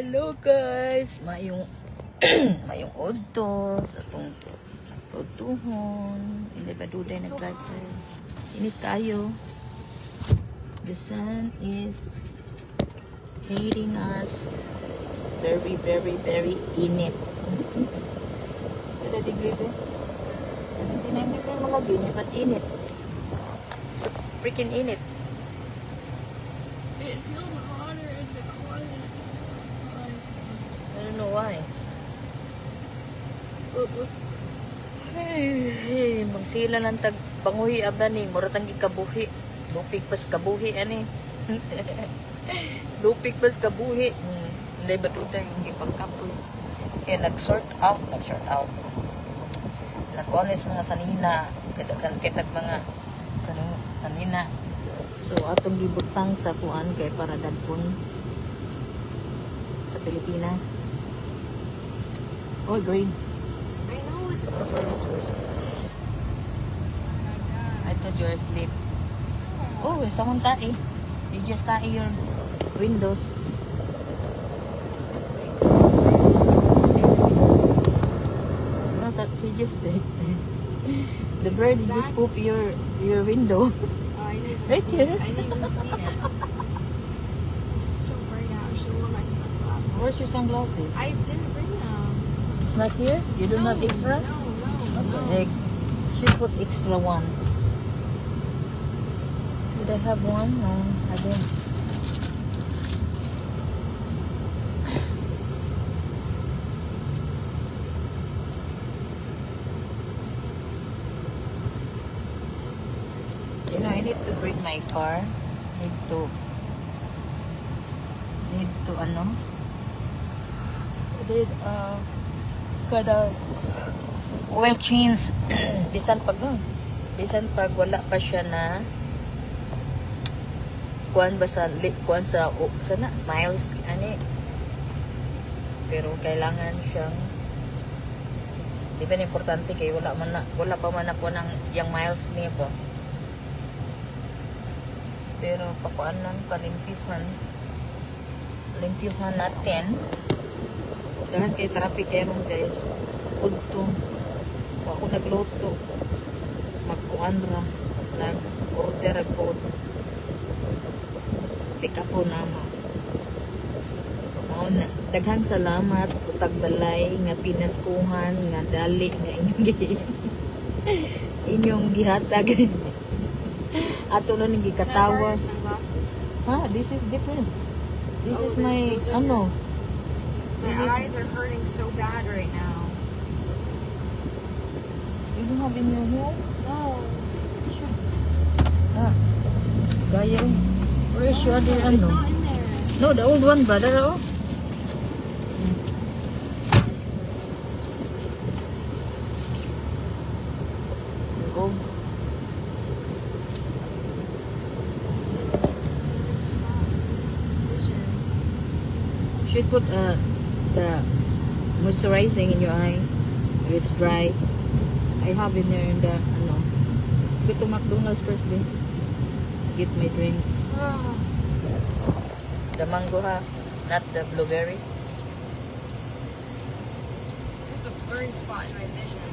Hello guys! Mayong mayong odto sa itong tutuhon. Hindi ba duday nag-drive? Init kayo. The sun is hitting us. Very, very, very init. Kada degree ba? 79 degree mga gini, but init. So freaking init. It feels hotter in the corner. I don't know why. Hey, magsila lang tag banguhi aba ni muratang gikabuhi. Lupig pas kabuhi ani. Lupig pas kabuhi. Hindi ba ito yung ipagkapoy? Kaya nag-sort out. Nag-honest mga sanina. Kitag mga sanina. So, atong gibutang sa kuan kay para dadpon sa Pilipinas. Oh, green. I know it's Oh, sorry. I thought you were asleep. Oh, someone tae. You just tae your windows. No, she just did. The bird just poop your window. I didn't even Right see here. it. I didn't even see it. It's so bright out. I should wear my sunglasses. Where's your sunglasses? I didn't bring them. It's not here? You don't have extra? No. Like, should put extra one. Did I have one? No, I didn't. You know, I need to bring my car. Need to ano? Kada oil change. Bisan pag wala pa siya na kuan ba sa sana miles ani. Pero kailangan siyang di ba importante kay wala pa man ako ng yang miles niya ba. Pero pakuanan limpyuhan natin. Dahil kay traffic kayo guys. Udto. Ako nagluto. Magkuan ra. Nag-order ako. Pick up po naman. Daghang salamat. Utag balay nga pinaskuhan. Nga dali. Nga inyong gihatag. Ato nun yung gikatawa. Sunglasses. Ha? This is different. This is my, those are ano. My This is, eyes are hurting so bad right now. you don't have in your hair? No. Ah. Gaya eh. Where is your other, It's ano? not in there. No, the old one ba? Dara, oh. Old. You should put the moisturizing in your eye if it's dry. I have in there in the ano. Go to McDonald's first, babe. Get my drinks. The mango ha, not the blueberry. There's a blurry spot in my vision.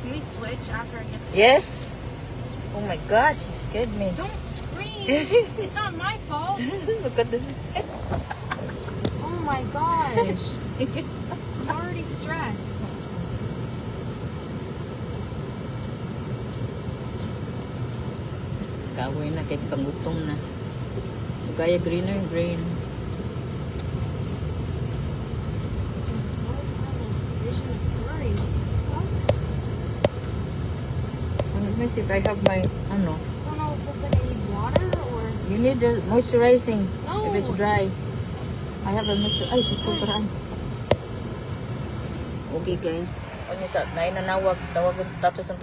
Can we switch after I get the... Yes. Oh my gosh, you scared me. Don't scream! It's not my fault! Look at this. Oh my gosh! I'm already stressed. Kawoy na kahit pangutom na. Kaya greener, green. Vision is blurry. Let me see if I have my, ano. I don't know if it's like I need water or... You need the moisturizing No. if it's dry. I have a ay, gusto paraan. Okay guys. Ano sa, nainanawag, tawag tatos ng